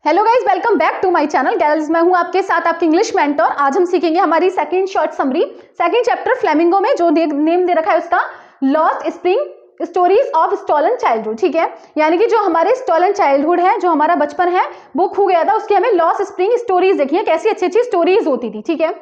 Hello guys, welcome back to my channel girls. मैं हूं आपके साथ आपकी इंग्लिश मेंटर। आज हम सीखेंगे हमारी second short summary, second chapter flamingo में जो नेम दे रखा है उसका lost spring stories of stolen childhood. ठीक है, यानी कि जो हमारे स्टॉलन चाइल्डहुड है, जो हमारा बचपन है वो खो गया था, उसकी हमें लॉस्ट स्प्रिंग स्टोरीज देखिए कैसी अच्छी अच्छी स्टोरीज होती थी। ठीक है,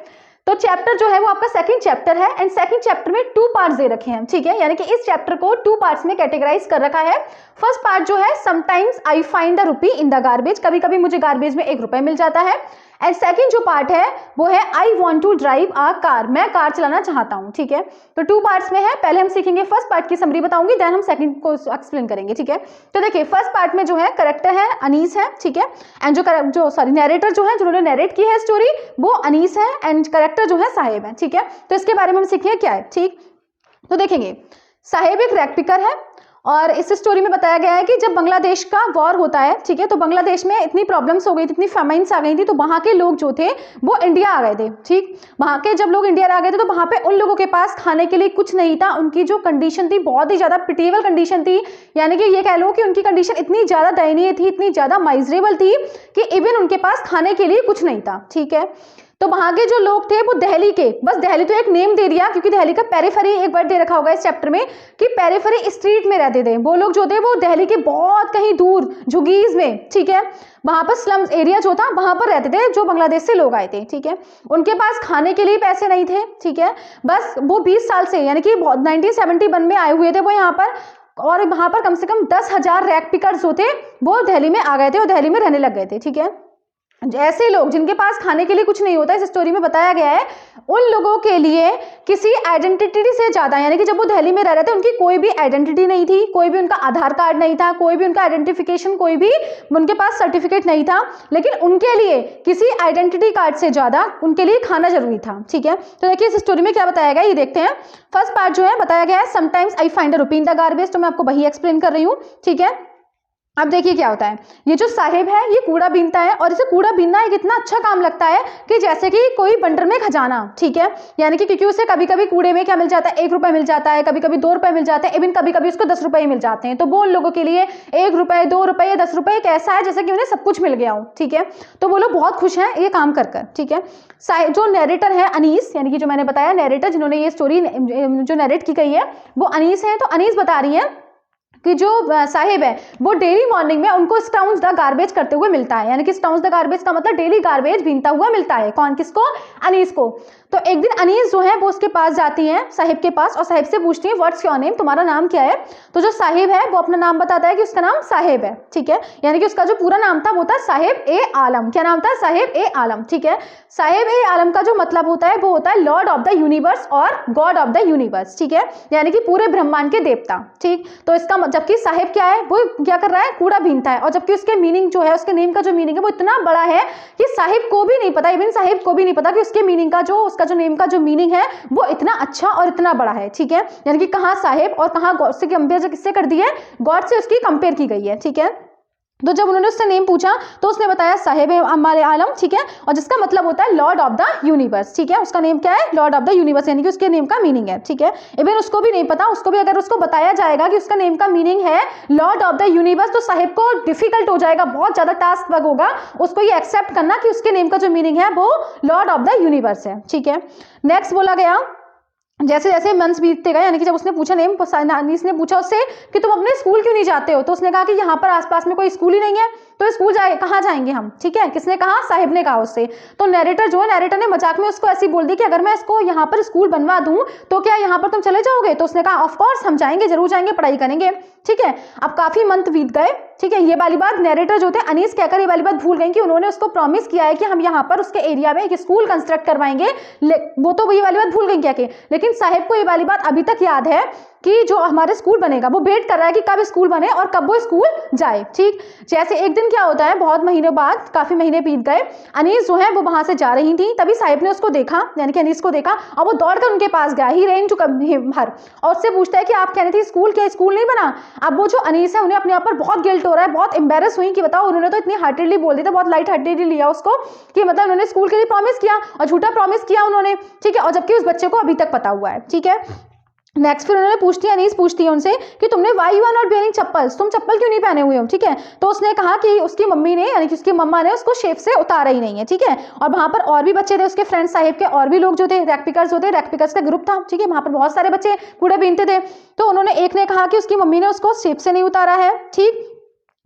तो चैप्टर जो है वो आपका सेकंड चैप्टर है एंड सेकंड चैप्टर में 2 पार्ट्स दे रखे हैं। ठीक है, यानी कि इस चैप्टर को 2 पार्ट्स में कैटेगराइज कर रखा है। फर्स्ट पार्ट जो है sometimes I find the rupee in the garbage, कभी कभी मुझे गार्बेज में 1 रुपए मिल जाता है। एंड सेकंड जो पार्ट है वो है I want to drive a car, मैं कार चलाना चाहता हूं। ठीक है, तो 2 पार्ट्स में है। पहले हम सीखेंगे फर्स्ट पार्ट की समरी बताऊंगी, देन हम सेकंड को एक्सप्लेन करेंगे। ठीक है, तो देखिए फर्स्ट पार्ट में जो है करेक्टर है अनीस है। ठीक है, एंड जो नैरेटर जो है, जिन्होंने नैरेट की है स्टोरी वो अनीस है एंड करेक्टर जो है साहिब है। ठीक है, तो इसके बारे में हम सीखेंगे क्या है। ठीक, तो देखेंगे साहिब एक रैग पिकर है और इस स्टोरी में बताया गया है कि जब बांग्लादेश का वॉर होता है, ठीक है, तो बांग्लादेश में इतनी प्रॉब्लम्स हो गई थी, इतनी फेमाइन्स आ गई थी, तो वहां के लोग जो थे वो इंडिया आ गए थे। ठीक, वहां के जब लोग इंडिया आ गए थे तो वहां पे उन लोगों के पास खाने के लिए कुछ नहीं था। उनकी जो कंडीशन थी बहुत ही ज्यादा पिटेबल कंडीशन थी, यानी कि ये कह लो कि उनकी कंडीशन इतनी ज्यादा दयनीय थी, इतनी ज्यादा माइजरेबल थी कि इवन उनके पास खाने के लिए कुछ नहीं था। ठीक है, तो वहां के जो लोग थे वो दिल्ली के, बस दिल्ली तो एक नेम दे दिया क्योंकि दिल्ली का पेरिफेरी एक वर्ड दे रखा होगा इस चैप्टर में कि पेरिफेरी स्ट्रीट में रहते थे वो लोग जो थे, वो दिल्ली के बहुत कहीं दूर झुगीज में, ठीक है, वहां पर स्लम्स एरिया जो था वहां पर रहते थे जो बांग्लादेश से लोग आए थे। ठीक है, उनके पास खाने के लिए पैसे नहीं थे। ठीक है, बस वो 20 साल से यानी कि 1971 में आए हुए थे वो यहाँ पर, और वहां पर कम से कम 10,000 रैग पिकर्स जो थे वो दिल्ली में आ गए थे और दिल्ली में रहने लग गए थे। ठीक है, ऐसे लोग जिनके पास खाने के लिए कुछ नहीं होता, इस स्टोरी में बताया गया है उन लोगों के लिए किसी आइडेंटिटी से ज्यादा, यानी कि जब वो दिल्ली में रह रहे थे उनकी कोई भी आइडेंटिटी नहीं थी, कोई भी उनका आधार कार्ड नहीं था, कोई भी उनका आइडेंटिफिकेशन, कोई भी उनके पास सर्टिफिकेट नहीं था, लेकिन उनके लिए किसी आइडेंटिटी कार्ड से ज्यादा उनके लिए खाना जरूरी था। ठीक है, तो देखिए इस स्टोरी में क्या बताया गया ये देखते हैं। फर्स्ट पार्ट जो है बताया गया है sometimes I find a rupee in the garbage, तो मैं आपको वही एक्सप्लेन कर रही हूँ। ठीक है, अब देखिए क्या होता है, ये जो साहिब है ये कूड़ा बीनता है और इसे कूड़ा बीनना एक इतना अच्छा काम लगता है कि जैसे कि कोई बंडर में खजाना। ठीक है, यानी कि क्योंकि उसे कभी कभी कूड़े में क्या मिल जाता है, 1 रुपए मिल जाता है, कभी कभी 2 रुपए मिल जाते हैं, इवन कभी कभी उसको 10 रुपए ही मिल जाते हैं। तो वो उन लोगों के लिए 1 रुपए 2 रुपए 10 रुपए एक ऐसा है जैसे कि उन्हें सब कुछ मिल गया हो। ठीक है, तो वो लोग बहुत खुश हैं ये काम कर कर। ठीक है, जो नैरेटर है अनीस, यानी कि जो मैंने बताया नैरेटर जिन्होंने ये स्टोरी जो नैरेट की गई है वो अनीस है। तो अनीस बता रही है कि जो साहिब है वो डेली मॉर्निंग में उनको स्टाउंस द गार्बेज करते हुए मिलता है, यानी कि स्टाउंस द गार्बेज का मतलब डेली गार्बेज बीनता हुआ मिलता है। कौन, किसको? अनीस को। तो एक दिन अनीस जो है वो उसके पास जाती है साहिब के पास और साहिब से पूछती है व्हाट्स योर नेम, तुम्हारा नाम क्या है। तो जो साहिब है वो अपना नाम बताता है कि उसका नाम साहिब है। ठीक है, यानी कि उसका जो पूरा नाम था वो था साहिब ए आलम। क्या नाम था? साहिब ए आलम। ठीक है, साहिब ए आलम का जो मतलब होता है वो होता है लॉर्ड ऑफ द यूनिवर्स और गॉड ऑफ द यूनिवर्स। ठीक है, यानी कि पूरे ब्रह्मांड के देवता। ठीक, तो इसका जबकि साहिब क्या है, वो क्या कर रहा है, कूड़ा बीनता है, और जबकि उसके मीनिंग जो है, उसके नेम का जो मीनिंग है वो इतना बड़ा है कि साहिब को भी नहीं पता, इवन साहिब को भी नहीं पता कि उसके मीनिंग का जो उसका जो नेम का जो मीनिंग है वो इतना अच्छा और इतना बड़ा है। ठीक है, यानी कि कहाँ साहिब और कहाँ गॉड से कंपेयर किससे कर दी है, गॉड से उसकी कंपेयर की गई है। ठीक है, तो जब उन्होंने उससे नेम पूछा तो उसने बताया साहिब हमारे आलम। ठीक है, और जिसका मतलब होता है लॉर्ड ऑफ द यूनिवर्स। ठीक है, उसका नेम क्या है, लॉर्ड ऑफ द यूनिवर्स, यानी कि उसके नेम का मीनिंग है। ठीक है, इवन उसको भी नहीं पता, उसको भी अगर उसको बताया जाएगा कि उसका नेम का मीनिंग है लॉर्ड ऑफ द यूनिवर्स तो साहिब को डिफिकल्ट हो जाएगा, बहुत ज्यादा टास्क वर्क होगा उसको ये एक्सेप्ट करना कि उसके नेम का जो मीनिंग है वो लॉर्ड ऑफ द यूनिवर्स है। ठीक है, नेक्स्ट बोला गया जैसे जैसे मंथ्स बीतते गए, यानी कि जब उसने पूछा नेम, अनीस ने पूछा उससे कि तुम अपने स्कूल क्यों नहीं जाते हो, तो उसने कहा कि यहाँ पर आसपास में कोई स्कूल ही नहीं है, तो स्कूल जाए कहाँ जाएंगे हम। ठीक है, किसने कहा, साहिब ने कहा उससे। तो नैरेटर जो है, नैरेटर ने मजाक में उसको ऐसी बोल दी कि अगर मैं इसको यहाँ पर स्कूल बनवा दूं तो क्या यहाँ पर तुम चले जाओगे। तो उसने कहा ऑफ कोर्स हम जाएंगे, जरूर जाएंगे, पढ़ाई करेंगे। ठीक है, अब काफी मंथ बीत गए। ठीक है, ये वाली बात नैरेटर जो थे अनीस कहकर ये वाली बात भूल गई कि उन्होंने उसको प्रॉमिस किया है कि हम यहाँ पर उसके एरिया में एक स्कूल कंस्ट्रक्ट करवाएंगे, वो तो ये वाली बात भूल गई क्या के, लेकिन साहिब को ये वाली बात अभी तक याद है कि जो हमारे स्कूल बनेगा वो वेट कर रहा है कि कब स्कूल बने और कब वो स्कूल जाए। ठीक, जैसे एक दिन क्या होता है, बहुत महीनों बाद, काफी महीने बीत गए, अनीस जो है वो वहां से जा रही थी, तभी साहिब ने उसको देखा, यानी कि अनीस को देखा, और वो दौड़कर उनके पास गया, ही रेन टू हर, और उससे पूछता है कि आप कह रही थी स्कूल, क्या स्कूल नहीं बना। अब वो जो अनीस है उन्हें अपने आप पर बहुत गिल्ट हो रहा है, बहुत एम्बेरस हुई कि बताओ उन्होंने तो इतनी हार्टेडली बोल दिया था, बहुत लाइट हार्टेडली लिया उसको कि मतलब उन्होंने स्कूल के लिए प्रॉमिस किया और झूठा प्रॉमिस किया उन्होंने। ठीक है, और जबकि उस बच्चे को अभी तक पता हुआ है। ठीक है, नेक्स्ट फिर उन्होंने पूछती है, अनीस पूछती है उनसे कि तुमने why you are not wearing chappals, तुम चप्पल क्यों नहीं पहने हुए हो, ठीक है। तो उसने कहा कि उसकी मम्मी ने यानी कि उसकी मम्मा ने उसको शेप से उतारा ही नहीं है, ठीक है। और वहां पर और भी बच्चे थे उसके फ्रेंड साहिब के, और भी लोग जो थे रैग पिकर्स होते, रैग पिकर्स का ग्रुप था, ठीक है। वहां पर बहुत सारे बच्चे कूड़े बीनते थे। तो उन्होंने एक ने कहा कि उसकी मम्मी ने उसको शेप से नहीं उतारा है, ठीक।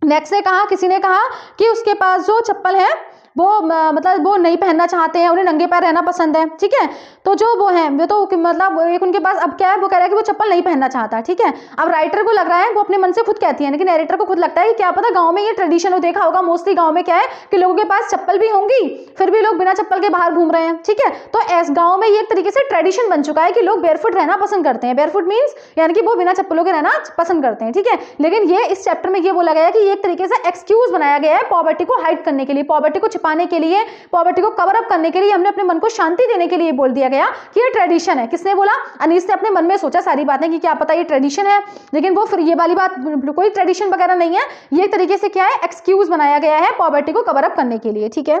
नेक्स्ट ने कहा, किसी ने कहा कि उसके पास जो चप्पल है वो मतलब वो नहीं पहनना चाहते हैं, उन्हें नंगे पैर रहना पसंद है, ठीक है। तो जो वो है वो तो मतलब एक उनके पास अब क्या है, वो कह रहा है कि वो चप्पल नहीं पहनना चाहता, ठीक है। अब राइटर को लग रहा है, वो अपने मन से खुद कहती है, लेकिन नरेटर को खुद लगता है कि क्या पता गांव में ये ट्रेडिशन हो, देखा होगा मोस्टली गांव में क्या है कि लोगों के पास चप्पल भी होंगी, फिर भी लोग बिना चप्पल के बाहर घूम रहे हैं, ठीक है। तो इस गाँव में ये एक तरीके से ट्रेडिशन बन चुका है कि लोग बेयरफुट रहना पसंद करते हैं। बेयरफुट मीन्स यानी कि वो बिना चप्पलों के रहना पसंद करते हैं, ठीक है। लेकिन ये इस चैप्टर में ये बोला गया है कि ये एक तरीके से एक्सक्यूज बनाया गया है पॉवर्टी को हाइड करने के लिए, पॉवर्टी को छिपाने के लिए, पॉवर्टी को कवर अप करने के लिए, हमने अपने मन को शांति देने के लिए बोल दिया गया कि ये ट्रेडिशन है। किसने बोला? अनीस ने अपने मन में सोचा सारी बातें कि क्या पता ये ट्रेडिशन है, लेकिन वो फिर ये वाली बात कोई ट्रेडिशन वगैरह नहीं है, ये एक तरीके से क्या है, एक्सक्यूज बनाया गया है पॉवर्टी को कवर अप करने के लिए, ठीक है।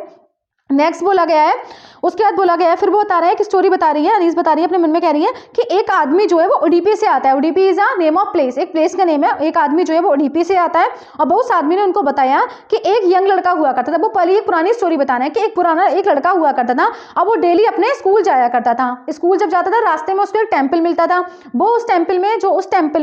नेक्स्ट बोला गया है, उसके बाद बोला गया है, फिर वो बता रहा है कि स्टोरी बता रही है, अनीस बता रही है, अपने मन में कह रही है कि एक आदमी जो है वो उडीपी से आता है। Udupi is a name of place, एक प्लेस का नेम है। एक आदमी जो है वो उडीपी से आता है और बहुत उस आदमी ने उनको बताया कि एक यंग लड़का हुआ करता था। वो पहले एक पुरानी स्टोरी बता रहे हैं कि एक लड़का हुआ करता था, अब वो डेली अपने स्कूल जाया करता था। स्कूल जब जाता था रास्ते में उसको एक टेम्पल मिलता था। वो उस टेम्पल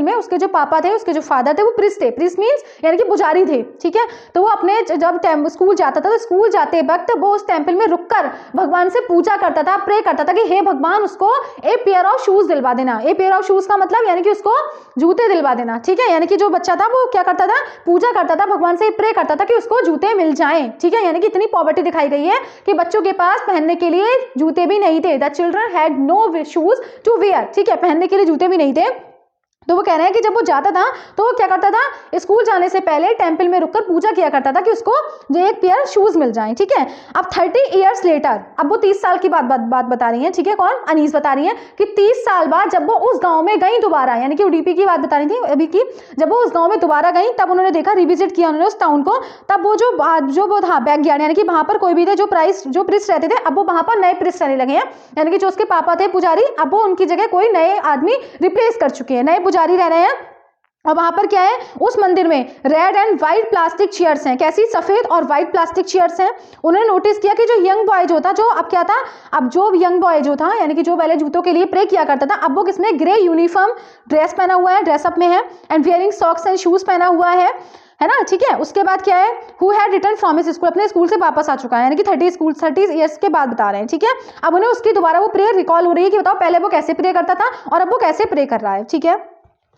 में उसके जो पापा थे, उसके जो फादर थे वो प्रिस्ट थे। प्रिस्ट मीन्स यानी कि पुजारी थे, ठीक है। तो वो अपने जब स्कूल जाता था तो स्कूल जाते वक्त वो उस टेम्पल में रुककर भगवान से पूजा करता था, प्रे करता था कि हे भगवान उसको ए पेयर ऑफ शूज दिलवा देना। ए पेयर ऑफ शूज का मतलब यानी कि उसको जूते दिलवा देना, ठीक है। यानी कि जो बच्चा था वो क्या करता था, पूजा करता था, भगवान से प्रे करता था कि उसको जूते मिल जाएं, ठीक है। यानी कि इतनी पॉवर्टी दिखाई गई है कि बच्चों के पास पहनने के लिए जूते भी नहीं थे। The children had no shoes to wear, ठीक है, पहनने के लिए जूते भी नहीं थे। तो वो कह रहे हैं कि जब वो जाता था तो वो क्या करता था, स्कूल जाने से पहले टेंपल में रुककर पूजा किया करता था कि उसको जो एक पेयर शूज मिल जाएं, ठीक है। अब 30 ईयर्स लेटर, अब वो 30 साल की बात बता रही है, ठीक है। कौन? अनीस बता रही है कि 30 साल बाद जब वो उस गांव में गई दोबारा, यानी कि उडीपी की बात बता रही थी अभी की, जब वो उस गांव में दोबारा गई तब उन्होंने देखा, रिविजिट किया उन्होंने उस टाउन को, तब वो जो था बैकयार्ड, यानी कि वहां पर कोई भी थे जो प्रिस्ट रहते थे, अब वो वहां पर नए प्रिस्ट रहने लगे हैं। यानी कि जो उसके पापा थे पुजारी, अब वो उनकी जगह कोई नए आदमी रिप्लेस कर चुके हैं, नए पुजारी रह रहे हैं। और वहां पर क्या है, उस मंदिर में red and white plastic chairs हैं। कैसी? सफेद और व्हाइट प्लास्टिक चेयर्स हैं। उन्होंने नोटिस किया कि जो यंग बॉय जो था, जो अब क्या था, अब जो यंग बॉय जो था यानी कि जो पहले जूतों के लिए प्रे किया करता था, अब वो किसमें, ग्रे यूनिफॉर्म ड्रेस पहना हुआ है, ड्रेसअप में है, and wearing socks and shoes पहना हुआ है ना, ठीक है। उसके बाद क्या है, who had return from his school, अपने स्कूल से वापस आ चुका है, यानी कि 30 ईयर्स के बाद बता रहे हैं, ठीक है। अब उन्हें उसकी दोबारा वो प्रेयर रिकॉल हो रही है कि बताओ पहले वो कैसे प्रे करता था और अब वो कैसे प्रे कर रहा है, ठीक है।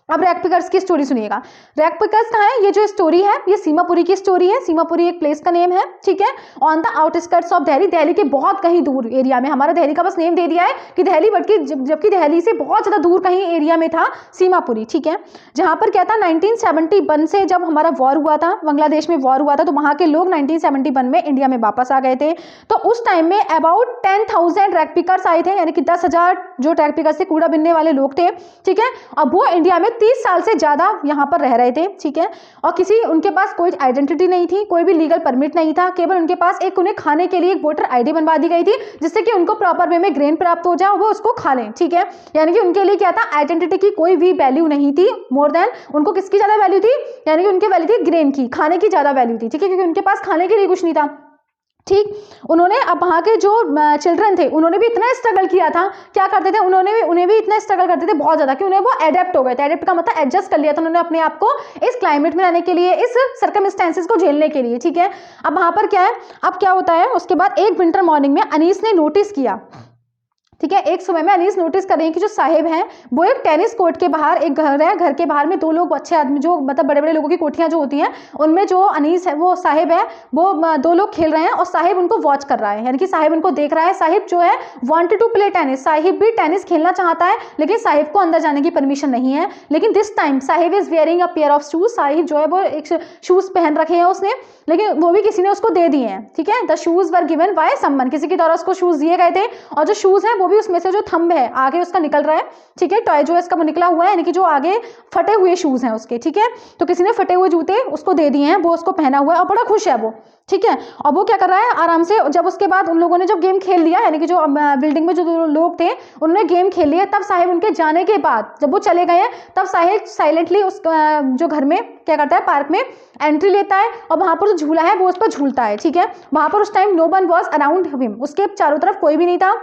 अब रैग पिकर्स की स्टोरी सुनिएगा। रैग पिकर्स कहाँ है, ये जो स्टोरी है ये सीमापुरी की स्टोरी है। सीमापुरी एक प्लेस का नेम है, ठीक है, on the outskirts of Delhi, Delhi के बहुत कहीं दूर एरिया में। हमारा दिल्ली का बस नेम दे दिया है कि दिल्ली, बल्कि जबकि दिल्ली से बहुत ज़्यादा दूर कहीं एरिया में था सीमापुरी, ठीक है। जहाँ पर क्या था, 1971 से जब हमारा वॉर हुआ था, बांग्लादेश में वॉर हुआ था, तो वहाँ के लोग 1971 में इंडिया में वापस आ गए थे। तो उस टाइम में अबाउट 10,000 रैग पिकर्स आए थे, यानी कि 10,000 जो रैग पिकर्स से कूड़ा बिनने वाले लोग थे, ठीक है। अब वो इंडिया में 30 साल से ज्यादा यहाँ पर रह रहे थे, ठीक है। और उनके पास कोई आइडेंटिटी नहीं थी, कोई भी लीगल परमिट नहीं था, केवल उनके पास उन्हें खाने के लिए एक वोटर आईडी बनवा दी गई थी, जिससे कि उनको प्रॉपर वे में ग्रेन प्राप्त हो जाए, वो उसको खा लें, ठीक है। यानी कि उनके लिए क्या था, आइडेंटिटी की कोई भी वैल्यू नहीं थी, मोर देन उनको किसकी ज्यादा वैल्यू थी, यानी कि उनकी वैल्यू थी ग्रेन की, खाने की ज्यादा वैल्यू थी, ठीक है, क्योंकि उनके पास खाने के लिए कुछ नहीं था, ठीक। उन्होंने अब वहाँ के जो चिल्ड्रन थे उन्होंने भी इतना स्ट्रगल किया था, क्या करते थे, उन्हें भी इतना स्ट्रगल करते थे बहुत ज़्यादा कि उन्हें वो एडेप्ट हो गए थे। एडेप्ट का मतलब एडजस्ट कर लिया था उन्होंने अपने आप को इस क्लाइमेट में रहने के लिए, इस सर्कमस्टेंसेस को झेलने के लिए, ठीक है। अब वहाँ पर क्या है, अब क्या होता है, उसके बाद एक विंटर मॉर्निंग में अनीस ने नोटिस किया, ठीक है, एक समय में अनीस नोटिस कर रही है कि जो साहिब हैं वो एक टेनिस कोर्ट के बाहर, एक घर है, घर के बाहर में 2 लोग अच्छे आदमी, जो मतलब बड़े बड़े लोगों की कोठियां जो होती हैं उनमें जो अनीस है, वो साहिब है, वो 2 लोग खेल रहे हैं और साहिब उनको वॉच कर रहा है, यानी कि साहिब उनको देख रहा है। साहिब जो है wanted to play tennis, Sahib भी टेनिस खेलना चाहता है, लेकिन साहिब को अंदर जाने की परमिशन नहीं है। लेकिन this time Sahib is wearing a pair of shoes, Sahib जो है वो एक शूज पहन रखे हैं उसने, लेकिन वो भी किसी ने उसको दे दिए हैं, ठीक है। The shoes were given by someone, किसी के द्वारा उसको शूज दिए गए थे, और जो शूज हैं वो भी उसमें से जो थंब है आगे उसका निकल रहा है, ठीक है, टॉय जो है इसका वो निकला हुआ है, यानी कि जो आगे फटे हुए शूज हैं उसके, ठीक है। तो किसी ने फटे हुए जूते उसको दे दिए हैं, वो उसको पहना हुआ है और बड़ा खुश है वो, ठीक है। और वो क्या कर रहा है आराम से, जब उसके बाद उन लोगों ने जब गेम खेल लिया, यानी कि जो बिल्डिंग में जो लोग थे उन्होंने गेम खेल लिया, तब साहिब उनके जाने के बाद जब वो चले गए हैं तब साहिब साइलेंटली उस जो घर में क्या करता है, पार्क में एंट्री लेता है और वहां पर जो झूला है वो उस पर झूलता है, ठीक है। वहां पर उस time no one was around him, उसके चारों तरफ कोई भी नहीं था,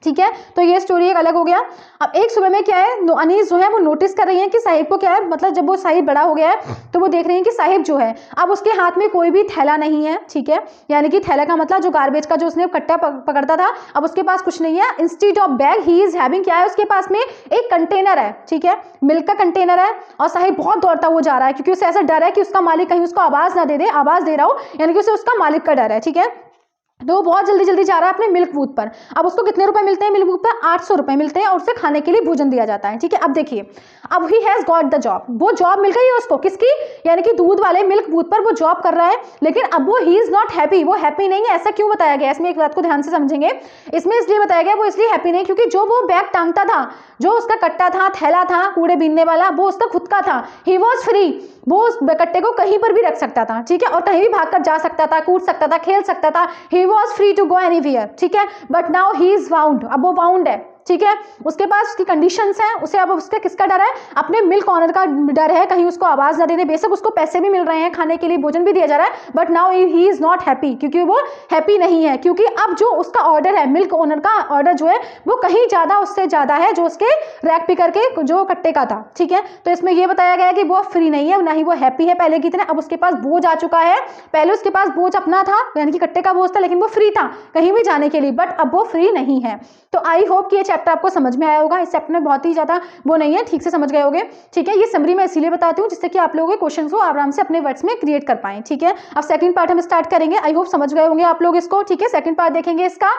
ठीक है। तो ये स्टोरी एक अलग हो गया। अब एक सुबह में क्या है, अनीस जो है वो नोटिस कर रही है कि साहिब को क्या है, मतलब जब वो साहिब बड़ा हो गया है तो वो देख रही है कि साहिब जो है अब उसके हाथ में कोई भी थैला नहीं है, ठीक है। यानी कि थैला का मतलब जो गार्बेज का जो उसने कट्टा पकड़ता था, अब उसके पास कुछ नहीं है। Instead of bag he is having, क्या है उसके पास में एक कंटेनर है, ठीक है, मिल्क का कंटेनर है। और साहिब बहुत दौड़ता हुआ जा रहा है क्योंकि उसे ऐसा डर है कि उसका मालिक कहीं उसको आवाज ना दे दे, आवाज दे रहा हो, यानी कि उसे उसका मालिक का डर है, ठीक है। तो वो बहुत जल्दी जल्दी जा रहा है अपने मिल्क बूथ पर। अब उसको कितने रुपए मिलते हैं मिल्क बूथ पर, 800 रुपए मिलते हैं और उसे खाने के लिए भोजन दिया जाता है, ठीक है। अब देखिए, अब he has got the job, वो जॉब मिल गई है उसको, किसकी, यानी कि दूध वाले मिल्क बूथ पर वो जॉब कर रहा है। लेकिन अब वो ही इज नॉट हैप्पी, वो हैप्पी नहीं है। ऐसा क्यों बताया गया, इसमें एक बात को ध्यान से समझेंगे। इसमें इसलिए बताया गया वो इसलिए हैप्पी नहीं क्योंकि जो वो बैग टांगता था, जो उसका कट्टा था, थैला था कूड़े बीनने वाला, वो उसका खुद का था। ही वॉज फ्री, वो उस कट्टे को कहीं पर भी रख सकता था, ठीक है, और कहीं भी भागकर जा सकता था, कूद सकता था, खेल सकता था। He was free to go anywhere, ठीक है। But now he is bound, अब वो बाउंड है, ठीक है। उसके पास उसकी कंडीशंस हैं, उसे अब उसके किसका डर है, अपने मिल्क ऑनर का डर है, कहीं उसको आवाज ना देने। बेशक उसको पैसे भी मिल रहे हैं, खाने के लिए भोजन भी दिया जा रहा है, but now he is not happy, क्योंकि वो हैप्पी नहीं है, क्योंकि अब जो उसका ऑर्डर है, मिल्क ऑनर का ऑर्डर जो है वो कहीं ज्यादा उससे ज्यादा है जो उसके रैक पिकर के जो कट्टे का था, ठीक है। तो इसमें यह बताया गया है कि वो फ्री नहीं है, ना ही वो हैप्पी है पहले की तरह। अब उसके पास बोझ आ चुका है, पहले उसके पास बोझ अपना था, यानी कि कट्टे का बोझ था, लेकिन वो फ्री था कहीं भी जाने के लिए, बट अब वो फ्री नहीं है। तो आई होप कि ये चैप्टर आपको समझ में आया होगा। इस चैप्टर में बहुत ही ज्यादा वो नहीं है, ठीक से समझ गए होंगे, ठीक है। ये समरी मैं इसीलिए बताती हूँ जिससे कि आप लोगों के क्वेश्चन को आराम से अपने वर्ड्स में क्रिएट कर पाएं, ठीक है। अब सेकंड पार्ट हम स्टार्ट करेंगे, आई होप समझ गए होंगे आप लोग इसको, ठीक है। सेकंड पार्ट देखेंगे इसका।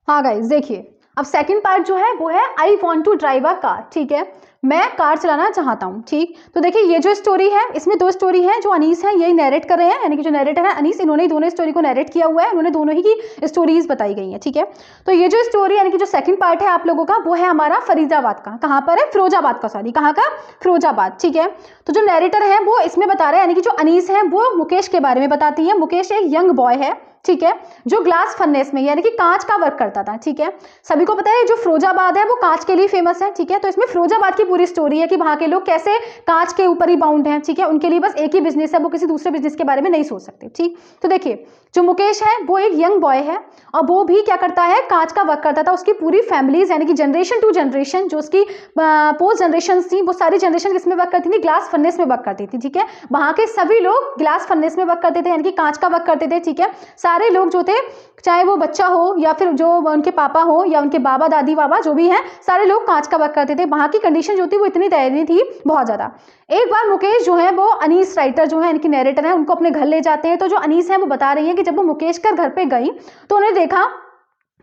हाँ गाइस देखिए, अब सेकंड पार्ट जो है वो है I want to drive a car, ठीक है, मैं कार चलाना चाहता हूँ, ठीक। तो देखिए ये जो स्टोरी है इसमें दो स्टोरी है, जो अनीस है यही नैरेट कर रहे हैं, यानी कि जो नैरेटर है अनीस, इन्होंने ही दोनों स्टोरी को नैरेट किया हुआ है, उन्होंने दोनों ही की स्टोरीज बताई गई है, ठीक है। तो ये जो स्टोरी यानी कि जो सेकंड पार्ट है आप लोगों का वो है हमारा फरीदाबाद का, कहाँ पर है, फिरोजाबाद का, सॉरी कहाँ का, फिरोजाबाद, ठीक है। तो जो नैरेटर है वो इसमें बता रहे हैं, यानी कि जो अनीस है वो मुकेश के बारे में बताती है। मुकेश एक यंग बॉय है, ठीक है, जो ग्लास फर्नेस में यानी कि कांच का वर्क करता था, ठीक है। सभी को पता है जो फिरोजाबाद है वो कांच के लिए फेमस है, ठीक है। तो इसमें फिरोजाबाद की पूरी स्टोरी है कि वहां के लोग कैसे कांच के ऊपर ही बाउंड हैं, ठीक है, उनके लिए बस एक ही बिजनेस है, वो किसी दूसरे बिजनेस के बारे में नहीं सोच सकते, ठीक। तो देखिए जो मुकेश है वो एक यंग बॉय है और वो भी क्या करता है, कांच का वर्क करता था। उसकी पूरी फैमिलीज यानी कि जनरेशन टू जनरेशन जो उसकी पोस्ट जनरेशन थी वो सारी जनरेशन किसमें वर्क करती थी, ग्लास फर्नेस में वर्क करती थी, ठीक है। वहां के सभी लोग ग्लास फर्नेस में वर्क करते थे, यानी कि कांच का वर्क करते थे, ठीक है। सारे लोग जो थे, चाहे वो बच्चा हो या फिर जो उनके पापा हो या उनके बाबा दादी बाबा जो भी हैं, सारे लोग कांच का वर्क करते थे। वहां की कंडीशन जो थी वो इतनी दयनीय थी, बहुत ज्यादा। एक बार मुकेश जो है वो अनीस राइटर जो है इनकी नैरेटर है उनको अपने घर ले जाते हैं। तो जो अनीस है वो बता रही है कि जब वो मुकेश के घर पे गई तो उन्होंने देखा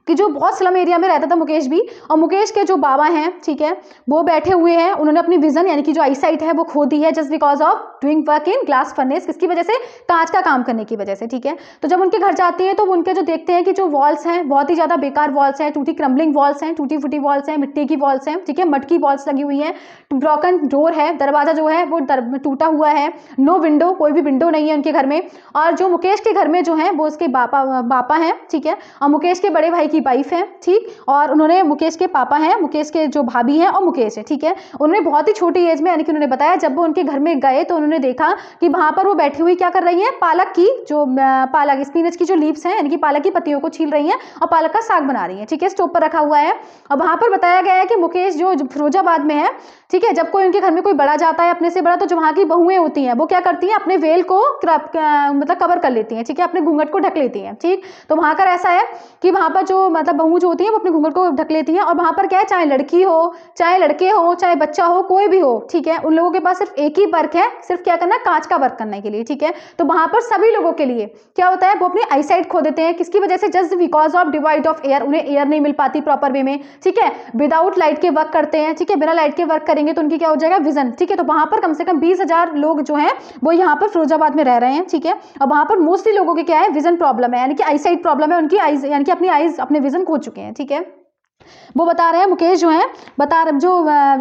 कि जो बहुत स्लम एरिया में रहता था मुकेश भी, और मुकेश के जो बाबा हैं, ठीक है, वो बैठे हुए हैं, उन्होंने अपनी विजन यानी कि जो आईसाइट है वो खो दी है just because of doing work in glass furnace, किसकी वजह से, कांच का काम करने की वजह से, ठीक है। तो जब उनके घर जाती है तो उनके जो देखते हैं कि जो वॉल्स हैं बहुत ही ज्यादा बेकार वॉल्स हैं, टूटी क्रम्बलिंग वॉल्स हैं, टूटी फूटी वॉल्स हैं, मिट्टी की वॉल्स हैं, ठीक है, मड की वॉल्स लगी हुई हैं, ब्रोकन डोर है, दरवाजा जो है वो टूटा हुआ है, नो विंडो, कोई भी विंडो नहीं है उनके घर में। और जो मुकेश के घर में जो है वो उसके बापा हैं, ठीक है, और मुकेश के बड़े भाई की वाइफ है, ठीक। और उन्होंने, मुकेश के पापा हैं, मुकेश के जो भाभी हैं और मुकेश है, ठीक है। उन्होंने बहुत ही छोटी एज में यानी कि उन्होंने बताया जब वो उनके घर में गए तो उन्होंने देखा कि वहां पर वो बैठी हुई क्या कर रही है, पालक की जो पालक स्पिनच की जो लीव्स हैं यानी कि पालक की पत्तियों को छील रही हैं और पालक का साग बना रही है, ठीक है, स्टोव पर रखा हुआ है। और वहां पर बताया गया है कि मुकेश जो फिरोजाबाद में है, ठीक है, जब कोई उनके घर में कोई बड़ा जाता है अपने से बड़ा, तो जो वहां की बहुएं होती हैं वो क्या करती हैं, अपने वेल को मतलब कवर कर लेती हैं, ठीक है, अपने घूंघट को ढक लेती हैं, ठीक। तो वहां का ऐसा है कि वहां पर जो जो मतलब बहू जो होती है वो अपने घूंघट को ढक लेती है। और वहाँ पर क्या है, चाहे लड़की हो, चाहे लड़के हो, चाहे बच्चा हो, कोई भी हो, ठीक है, उन लोगों के पास सिर्फ एक ही वर्क है, सिर्फ क्या करना, कांच का वर्क करने के लिए, ठीक है। तो वहाँ पर सभी लोगों के लिए क्या होता है, वो अपनी आईसाइट खो देते हैं। किसकी वजह से? Just because of divide of air, उन्हें एयर नहीं मिल पाती प्रॉपर वे में, ठीक है। विदाउट लाइट के वर्क करते हैं, ठीक है, बिना लाइट के वर्क करेंगे तो उनकी क्या हो जाएगा, विजन, ठीक है। तो वहाँ पर कम से कम 20,000 लोग जो हैं वो यहाँ पर फिरोजाबाद में रह रहे हैं, ठीक है। और वहाँ पर मोस्टली लोगों के क्या है, विजन प्रॉब्लम है, यानी कि आईसाइट प्रॉब्लम है, उनकी आईज यानी कि अपनी आईज अपने विजन खो चुके हैं, ठीक है। वो बता रहे हैं, मुकेश जो है जो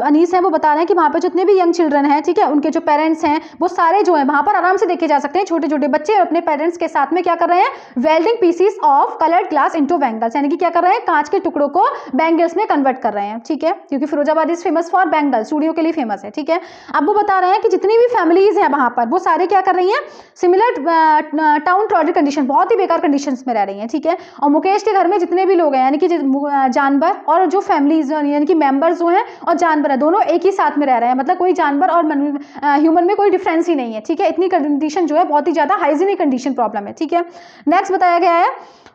अनीस है वो बता रहे हैं कि वहाँ पे जितने भी यंग चिल्ड्रन हैं, ठीक है, उनके जो पेरेंट्स हैं वो सारे जो है वहाँ पर आराम से देखे जा सकते हैं। छोटे छोटे बच्चे अपने पेरेंट्स के साथ में क्या कर रहे हैं, welding pieces of coloured glass into bangles, यानी कि क्या कर रहे हैं, कांच के टुकड़ों को बैंगल्स में कन्वर्ट कर रहे हैं, ठीक है, क्योंकि Firozabad is famous for bangles, चूड़ियों के लिए फेमस है, ठीक है। अब वो बता रहे हैं कि जितनी भी फैमिलीज हैं वहाँ पर वो सारे क्या कर रही हैं, सिमिलर टाउन ट्रॉडी कंडीशन, बहुत ही बेकार कंडीशन में रह रही हैं, ठीक है। और मुकेश के घर में जितने भी लोग हैं, यानी कि जानवर और जो फैमिली यानी कि मेंबर्स जो हैं और जानवर है, दोनों एक ही साथ में रह रहे हैं, मतलब कोई जानवर और ह्यूमन में कोई डिफरेंस ही नहीं है, ठीक है। इतनी कंडीशन जो है बहुत ही ज्यादा हाइजीनिक कंडीशन प्रॉब्लम है, ठीक है। नेक्स्ट बताया गया है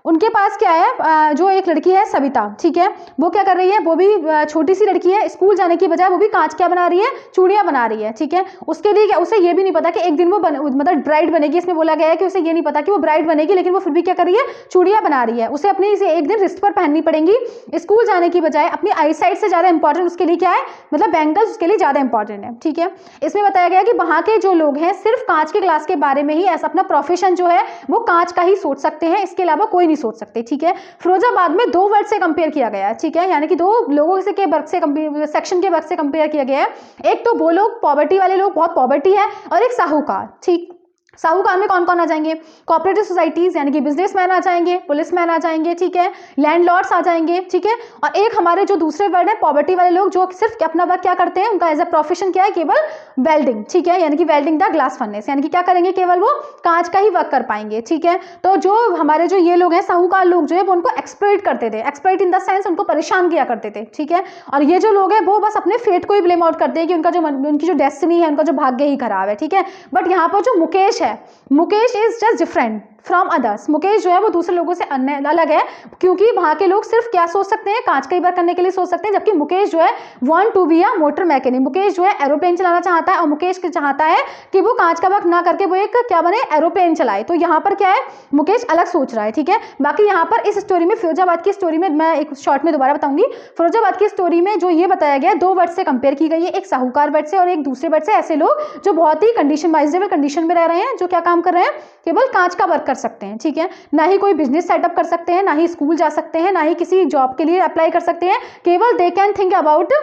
उनके पास क्या है, जो एक लड़की है सविता, ठीक है, वो क्या कर रही है, वो भी छोटी सी लड़की है, स्कूल जाने की बजाय वो भी कांच क्या बना रही है, चूड़ियां बना रही है, ठीक है। उसके लिए क्या, उसे ये भी नहीं पता कि एक दिन वो मतलब ब्राइड बनेगी, इसमें बोला गया है कि उसे ये नहीं पता कि वो ब्राइड बनेगी, लेकिन वो फिर भी क्या कर रही है, चूड़ियां बना रही है। उसे अपनी इसे एक दिन रिस्ट पर पहननी पड़ेंगी, स्कूल जाने की बजाय अपनी आई साइड से ज्यादा इंपॉर्टेंट उसके लिए क्या है, मतलब बैंगल्स उसके लिए ज्यादा इंपॉर्टेंट है, ठीक है। इसमें बताया गया कि वहां के जो लोग हैं सिर्फ कांच के ग्लास के बारे में ही ऐसा अपना प्रोफेशन जो है वो कांच का ही सोच सकते हैं, इसके अलावा कोई नहीं सोच सकते, ठीक है। फिरोजाबाद में 2 वर्ड से कंपेयर किया गया है, ठीक है, यानी कि 2 लोगों से के वर्ग से सेक्शन के वर्ग से कंपेयर किया गया है। एक तो वो लोग पॉवर्टी वाले लोग, बहुत पॉवर्टी है, और एक साहूकार, ठीक। साहूकार में कौन कौन आ जाएंगे, कोऑपरेटिव सोसाइटीज यानी कि बिजनेसमैन आ जाएंगे, पुलिसमैन आ जाएंगे, ठीक है, लैंडलॉर्ड्स आ जाएंगे, ठीक है। और एक हमारे जो दूसरे वर्ड है पॉवर्टी वाले लोग, जो सिर्फ अपना वर्क क्या करते हैं, उनका एज अ प्रोफेशन क्या है, केवल वेल्डिंग, ठीक है, यानी कि वेल्डिंग द ग्लास फर्नेस, यानी कि क्या करेंगे, केवल वो कांच का ही वर्क कर पाएंगे, ठीक है। तो जो हमारे जो ये लोग हैं साहूकार लोग जो है वो उनको एक्सप्लॉइट करते थे, एक्सप्लॉइट इन द सेंस उनको परेशान किया करते थे, ठीक है। और ये जो लोग हैं वो बस अपने फेट को ही ब्लेम आउट करते हैं कि उनकी जो डेस्टिनी है, उनका जो भाग्य ही खराब है, ठीक है। बट यहाँ पर जो मुकेश है, Mukesh is just different from others. Mukesh जो है वो दूसरे लोगों से अलग है, क्योंकि वहां के लोग सिर्फ क्या सोच सकते हैं, कांच का ही वर्क करने के लिए सोच सकते हैं, जबकि मुकेश जो है want to be a motor mechanic. Mukesh जो है एरोप्लेन चलाना चाहता है, और मुकेश चाहता है कि वो कांच का वर्क ना करके वो एक क्या बने, एरोप्लेन चलाए। तो यहाँ पर क्या है, मुकेश अलग सोच रहा है, ठीक है। बाकी यहाँ पर इस स्टोरी में, फिरोजाबाद की स्टोरी में, मैं एक शॉर्ट में दोबारा बताऊंगी, फिरोजाबाद की स्टोरी में जो ये बताया गया 2 वर्ड से कंपेयर की गई है, एक साहूकार वर्ड से और एक दूसरे वर्ड से। ऐसे लोग जो बहुत ही कंडीशन माइजेबल कंडीशन में रह रहे हैं, जो क्या काम कर रहे हैं, केवल कांच का वर्क कर सकते हैं, ठीक है। ना ही कोई बिजनेस सेटअप कर सकते हैं, ना ही स्कूल जा सकते हैं, ना ही किसी जॉब के लिए अप्लाई कर सकते हैं, केवल they can think about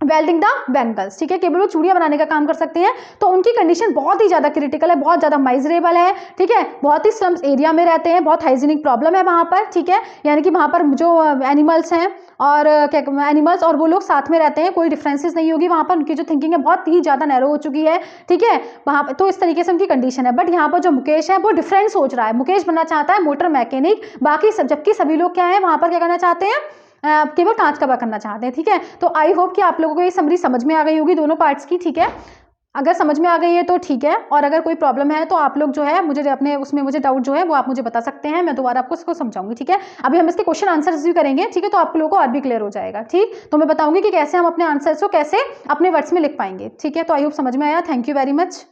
welding the bangles, ठीक है, केवल वो चूड़ियां बनाने का काम कर सकते हैं। तो उनकी कंडीशन बहुत ही ज्यादा क्रिटिकल है, बहुत ज्यादा माइजरेबल है, ठीक है, बहुत ही स्लम्स एरिया में रहते हैं, बहुत हाइजीनिक प्रॉब्लम है वहां पर, ठीक है। यानी कि वहां पर जो एनिमल्स हैं और क्या एनिमल्स और वो लोग साथ में रहते हैं, कोई डिफरेंसेस नहीं होगी वहां पर, उनकी जो थिंकिंग है बहुत ही ज्यादा नैरो हो चुकी है, ठीक है, वहां पर। तो इस तरीके से उनकी कंडीशन है। बट यहाँ पर जो मुकेश है वो डिफरेंट सोच रहा है, मुकेश बनना चाहता है मोटर मैकेनिक, बाकी जबकि सभी लोग क्या है वहां पर क्या करना चाहते हैं, केवल कांच का वर्क करना चाहते हैं, ठीक है। तो आई होप कि आप लोगों को ये समरी समझ में आ गई होगी दोनों पार्ट्स की, ठीक है। अगर समझ में आ गई है तो ठीक है, और अगर कोई प्रॉब्लम है तो आप लोग जो है मुझे अपने उसमें मुझे डाउट जो है वो आप मुझे बता सकते हैं, मैं दोबारा आपको इसको समझाऊंगी, ठीक है। अभी हम इसके क्वेश्चन आंसर्स भी करेंगे, ठीक है, तो आप लोगों को और भी क्लियर हो जाएगा, ठीक। तो मैं बताऊंगी कि कैसे हम अपने आंसर्स को कैसे अपने वर्ड्स में लिख पाएंगे, ठीक है। तो आई होप समझ में आया। Thank you very much.